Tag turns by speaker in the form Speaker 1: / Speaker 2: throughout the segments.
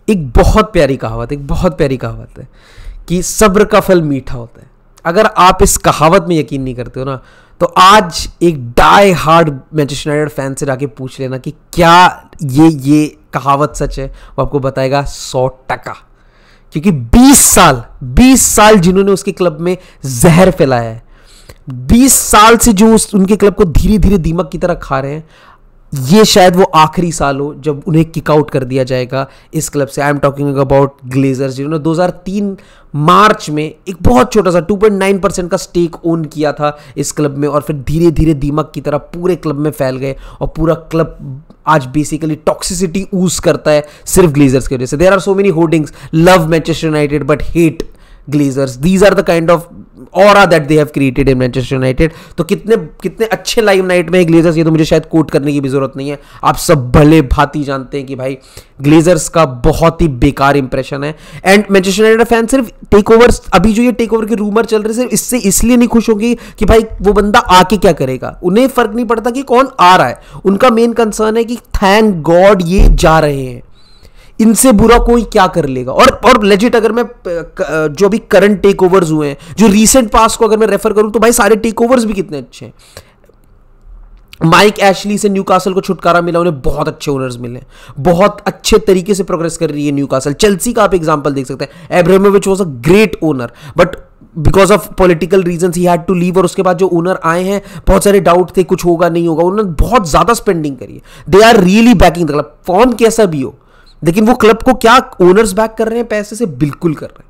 Speaker 1: एक बहुत प्यारी कहावत है कि सब्र का फल मीठा होता है। अगर आप इस कहावत में यकीन नहीं करते हो ना, तो आज एक die hard Manchester United fan से जाके पूछ लेना कि क्या ये कहावत सच है। वो आपको बताएगा 100%। क्योंकि 20 साल जिन्होंने उसके क्लब में जहर फैलाया है, 20 साल से जो उनके क्लब को धीरे धीरे दीमक की तरह खा रहे हैं, ये शायद वो आखिरी साल हो जब उन्हें किक आउट कर दिया जाएगा इस क्लब से। I am talking about Glazers, जिन्होंने 2003 मार्च में एक बहुत छोटा सा 2.9% का स्टेक ओन किया था इस क्लब में, और फिर धीरे धीरे दीमक की तरह पूरे क्लब में फैल गए, और पूरा क्लब आज बेसिकली टॉक्सिसिटी ऊज करता है सिर्फ ग्लेजर्स की वजह से। There are so many hoardings, love Manchester United but hate Glazers. These are the kind of aura that they have created in Manchester United. तो कितने अच्छे लाइमलाइट में है ग्लेजर्स, ये तो मुझे शायद कोट करने की भी जरूरत नहीं है। आप सब भले भांति जानते हैं कि भाई ग्लेजर्स का बहुत ही बेकार इंप्रेशन है। एंड मैनचेस्टर यूनाइटेड फैन सिर्फ टेक ओवर, अभी जो ये टेक ओवर के रूमर चल रहे सिर्फ इससे इसलिए नहीं खुश होंगे कि भाई वो बंदा आके क्या करेगा, उन्हें फर्क नहीं पड़ता कि कौन आ रहा है। उनका मेन कंसर्न है कि थैंक गॉड ये जा रहे हैं, इनसे बुरा कोई क्या कर लेगा। और लेजिट अगर मैं जो भी करंट टेक ओवर्स हुए हैं, जो रीसेंट पास को अगर मैं रेफर करूं, तो भाई सारे टेक ओवर्स भी कितने अच्छे हैं। माइक एशली से न्यूकासल को छुटकारा मिला, उन्हें बहुत अच्छे ओनर्स मिले, बहुत अच्छे तरीके से प्रोग्रेस कर रही है न्यूकासल। चेल्सी का आप एग्जांपल देख सकते हैं, Abramovich was a great owner but because of political reasons he had to leave. और उसके बाद जो ओनर आए हैं, बहुत सारे डाउट थे कुछ होगा नहीं होगा, उन्होंने बहुत ज्यादा स्पेंडिंग करी है। They are really backing the club, form कैसा भी हो, लेकिन वो क्लब को क्या ओनर्स बैक कर रहे हैं, पैसे से बिल्कुल कर रहे हैं।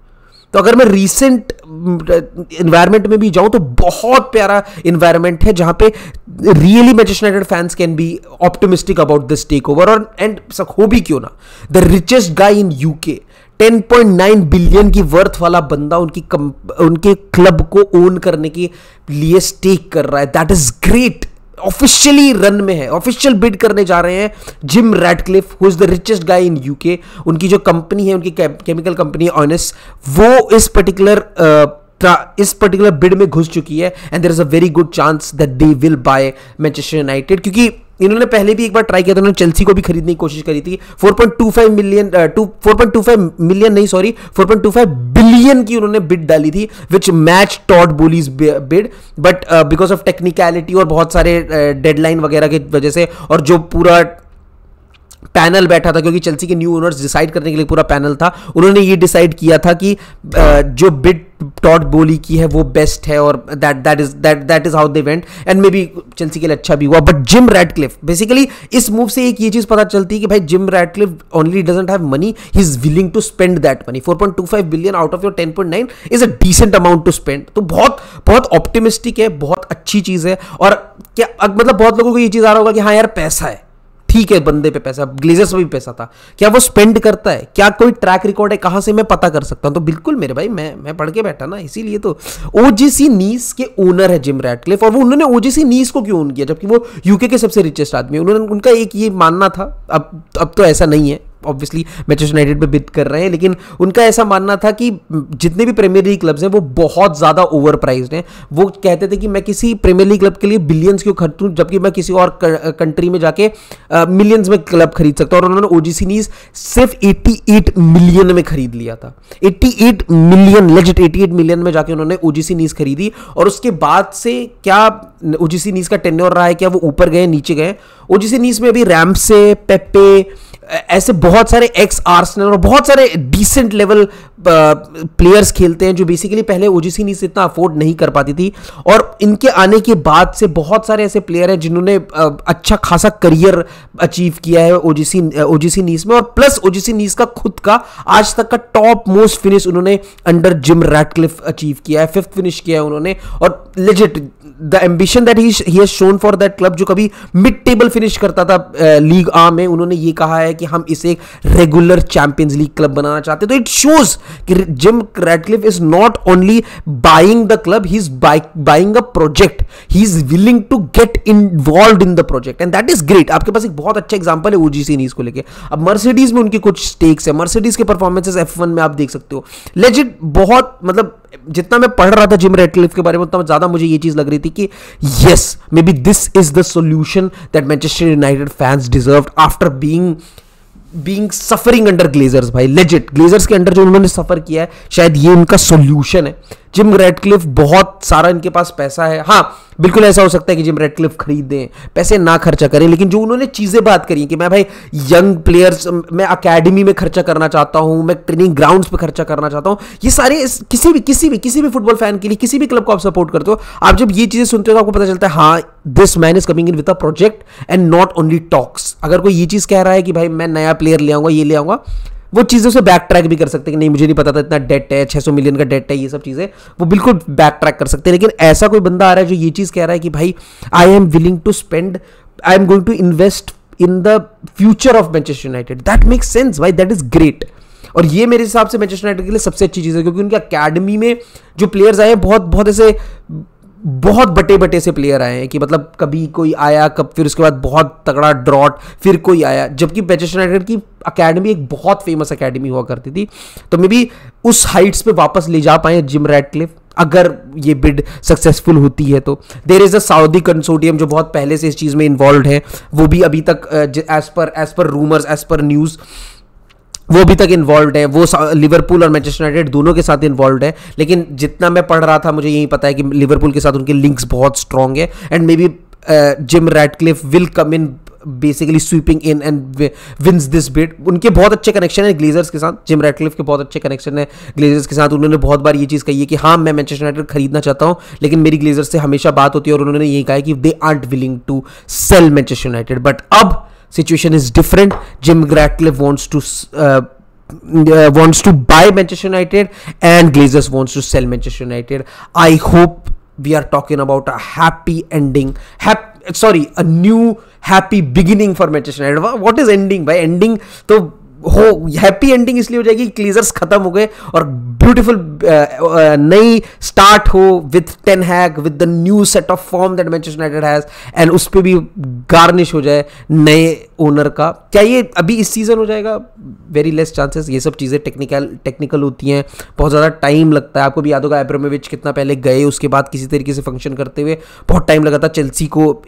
Speaker 1: तो अगर मैं रीसेंट एनवायरनमेंट में भी जाऊं तो बहुत प्यारा एनवायरनमेंट है जहां पे really Manchester United fans can be optimistic about this take over. और एंड हो भी क्यों ना, the richest guy in UK, 10.9 billion की वर्थ वाला बंदा उनके क्लब को ओन करने के लिए स्टेक कर रहा है। That is great. Officially run में है, ऑफिशियल बिड करने जा रहे हैं gym Radcliffe, who is the richest guy in UK. उनकी जो कंपनी है, उनकी केमिकल कंपनी ऑनेस, वो इस पर्टिकुलर बिड में घुस चुकी है। And there is a very good chance that they will buy Manchester United, क्योंकि इन्होंने पहले भी एक बार ट्राई किया था, उन्होंने चेल्सी को भी खरीदने की कोशिश करी थी। 4.25 बिलियन की उन्होंने बिड डाली थी, which match Todd Boehly's bid, but because of technicality और बहुत सारे डेडलाइन वगैरह की वजह से, और जो पूरा पैनल बैठा था, क्योंकि चेल्सी के न्यू ओनर्स डिसाइड करने के लिए पूरा पैनल था, उन्होंने ये डिसाइड किया था कि जो बिड टॉड बोली की है वो बेस्ट है, और that is how they went. And maybe Chelsea के लिए अच्छा भी हुआ। बट जिम रैडक्लिफ, बेसिकली इस मूव से एक ये चीज पता चलती है कि भाई Jim Radcliffe only doesn't have money, he is willing to spend that money. 4.25 billion out of your 10.9 is a decent amount to spend. तो बहुत बहुत ऑप्टिमिस्टिक है, बहुत अच्छी चीज है। और क्या मतलब बहुत लोगों को ये चीज आ रहा होगा कि हाँ यार पैसा है, ठीक है, बंदे पे पैसा, ग्लेजर्स पे भी पैसा था, क्या वो स्पेंड करता है, क्या कोई ट्रैक रिकॉर्ड है, कहां से मैं पता कर सकता हूं? तो बिल्कुल मेरे भाई, मैं पढ़ के बैठा ना, इसीलिए तो ओजीसी नीस के ओनर है जिम रैडक्लिफ। और वो उन्होंने ओजीसी नीस को क्यों ओन किया, जबकि वो यूके के सबसे रिचेस्ट आदमी है? उनका एक ये मानना था, अब तो ऐसा नहीं है, ऑब्वियसली मैनचेस्टर यूनाइटेड पे बिड कर रहे हैं, लेकिन उनका ऐसा मानना था कि जितने भी प्रीमियर लीग क्लब्स हैं वो बहुत ज्यादा ओवर प्राइस्ड हैं। वो कहते थे कि मैं किसी प्रीमियर लीग क्लब के लिए बिलियंस क्यों खर्चूं, जबकि मैं किसी और कंट्री में जाके मिलियंस में क्लब खरीद सकता हूं। और उन्होंने ओजीसी नीस सिर्फ 88 मिलियन में खरीद लिया था। 88 मिलियन, लेजिट 88 मिलियन में जाके उन्होंने ओजीसी नीस खरीदी। और उसके बाद से क्या ओजीसी नीस का टेन्योर रहा है, क्या वो ऊपर गए नीचे गए? ओजीसी नीस में अभी रैम्से, पेपे, ऐसे बहुत सारे एक्स आर्सेनल और बहुत सारे डिसेंट लेवल प्लेयर्स खेलते हैं, जो बेसिकली पहले ओजीसी नीस इतना अफोर्ड नहीं कर पाती थी। और इनके आने के बाद से बहुत सारे ऐसे प्लेयर हैं जिन्होंने अच्छा खासा करियर अचीव किया है ओजीसी नीस में। और प्लस ओजीसी नीस का खुद का आज तक का टॉप मोस्ट फिनिश उन्होंने अंडर जिम रैडक्लिफ अचीव किया है, 5th फिनिश किया है उन्होंने। और legit the ambition that he has shown for that club, जो कभी मिड टेबल फिनिश करता था लीग आ में, उन्होंने ये कहा है कि हम इसे एक रेगुलर चैंपियंस लीग क्लब बनाना चाहते हैं। तो इट शोज कि Jim Radcliffe is not only buying the club, he is buying a project, he is willing to get involved in the project, and that is great. आपके पास एक बहुत अच्छा एग्जांपल है ओजीसी नीस को लेके। अब मर्सिडीज में उनके कुछ स्टेक्स है, मर्सिडीज के परफॉर्मेंसेस F1 में आप देख सकते हो, लेजिट बहुत, मतलब जितना मैं पढ़ रहा था जिम रैडक्लिफ के बारे में, उतना ज्यादा मुझे ये चीज लग रही थी कि yes, may be this is the solution that Manchester United fans deserved after being being suffering under Glazers भाई, लेजिट ग्लेजर्स के अंडर जो उन्होंने सफर किया है, शायद ये उनका सॉल्यूशन है। जिम रैडक्लिफ बहुत सारा इनके पास पैसा है, हाँ बिल्कुल ऐसा हो सकता है कि जिम रैडक्लिफ खरीद दें, पैसे ना खर्चा करें, लेकिन जो उन्होंने चीजें बात करी कि मैं भाई यंग प्लेयर्स, मैं अकेडमी में खर्चा करना चाहता हूं, मैं ट्रेनिंग ग्राउंड्स पे खर्चा करना चाहता हूं, ये सारे किसी भी फुटबॉल फैन के लिए, किसी भी क्लब को आप सपोर्ट करते हो, आप जब ये चीजें सुनते हो तो आपको पता चलता है हाँ this man is coming in with a project and not only talks. अगर कोई ये चीज कह रहा है कि भाई मैं नया प्लेयर ले आऊंगा, ये ले आऊंगा, वो चीज़ों से बैक ट्रैक भी कर सकते हैं कि नहीं मुझे नहीं पता था इतना डेट है, 600 मिलियन का डेट है, ये सब चीज़ें वो बिल्कुल बैक ट्रैक कर सकते हैं। लेकिन ऐसा कोई बंदा आ रहा है जो ये चीज़ कह रहा है कि भाई I am willing to spend, I am going to invest in the future of Manchester United, that makes sense भाई, दैट इज ग्रेट। और ये मेरे हिसाब से मैनचेस्टर यूनाइटेड के लिए सबसे अच्छी चीज़ है, क्योंकि उनकी अकेडमी में जो प्लेयर्स आए हैं बहुत ऐसे बहुत बटे से प्लेयर आए हैं कि मतलब कभी कोई आया, कब फिर उसके बाद बहुत तगड़ा ड्रॉट, फिर कोई आया, जबकि मैनचेस्टर यूनाइटेड की अकेडमी एक बहुत फेमस अकेडमी हुआ करती थी। तो मे बी उस हाइट्स पे वापस ले जा पाए जिम रैडक्लिफ, अगर ये बिड सक्सेसफुल होती है तो। There is a Saudi consortium जो बहुत पहले से इस चीज़ में इन्वॉल्व है, वो भी अभी तक as per rumours, as per news वो अभी तक इन्वॉल्व है, वो लिवरपूल और मैनचेस्टर यूनाइटेड दोनों के साथ इन्वॉल्व है। लेकिन जितना मैं पढ़ रहा था मुझे यही पता है कि लिवरपूल के साथ उनके लिंक्स बहुत स्ट्रॉन्ग है, and maybe Jim Radcliffe will come in basically sweeping in and wins this bid. उनके बहुत अच्छे कनेक्शन है ग्लेजर्स के साथ, जिम रैडक्लिफ के बहुत अच्छे कनेक्शन है ग्लेजर्स के साथ। उन्होंने बहुत बार ये चीज़ कही है कि हाँ मैं मैनचेस्टर यूनाइटेड खरीदना चाहता हूँ, लेकिन मेरी ग्लेजर्स से हमेशा बात होती है और उन्होंने यही कहा है कि they aren't willing to sell Manchester United. But अब situation is different, Jim Ratcliffe wants to buy Manchester United and Glazers wants to sell Manchester United. I hope we are talking about a happy ending, a new happy beginning for Manchester United. What is ending भाई? Ending तो हो, happy ending इसलिए हो जाएगी कि Glazers खत्म हो गए और ब्यूटीफुल नई स्टार्ट हो with Ten Hag, with the new set of form that Manchester United has, and उस पर भी गार्निश हो जाए नए ओनर का। क्या ये अभी इस सीजन हो जाएगा? Very less chances. ये सब चीज़ें टेक्निकल होती हैं, बहुत ज़्यादा टाइम लगता है। आपको भी याद होगा एब्रामोविच कितना पहले गए, उसके बाद किसी तरीके से फंक्शन करते हुए बहुत टाइम लगा था चेल्सी को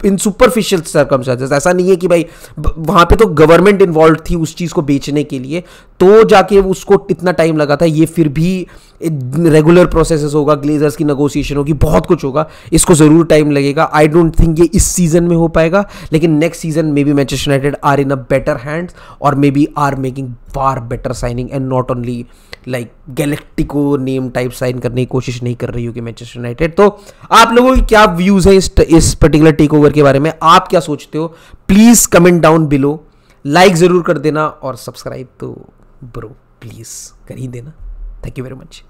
Speaker 1: इन सुपरफिशियल सर्कमस्टेंसेस। ऐसा नहीं है कि भाई वहाँ पे तो गवर्नमेंट इन्वॉल्व थी उस चीज़ को बेचने के लिए, तो जाके उसको इतना टाइम लगा था। ये फिर भी रेगुलर प्रोसेसेस होगा, ग्लेजर्स की नेगोशिएशन होगी, बहुत कुछ होगा, इसको ज़रूर टाइम लगेगा। आई डोंट थिंक ये इस सीजन में हो पाएगा, लेकिन next season maybe Manchester United are in a better hands और maybe are making far better signing and not only like galactico name type sign करने की कोशिश नहीं कर रही होगी मैनचेस्टर यूनाइटेड। तो आप लोगों की क्या व्यूज़ है इस पर्टिकुलर टेक ओवर के बारे में? आप क्या सोचते हो? Please comment down below, like ज़रूर कर देना और सब्सक्राइब तो ब्रो प्लीज़ कर ही देना। Thank you very much.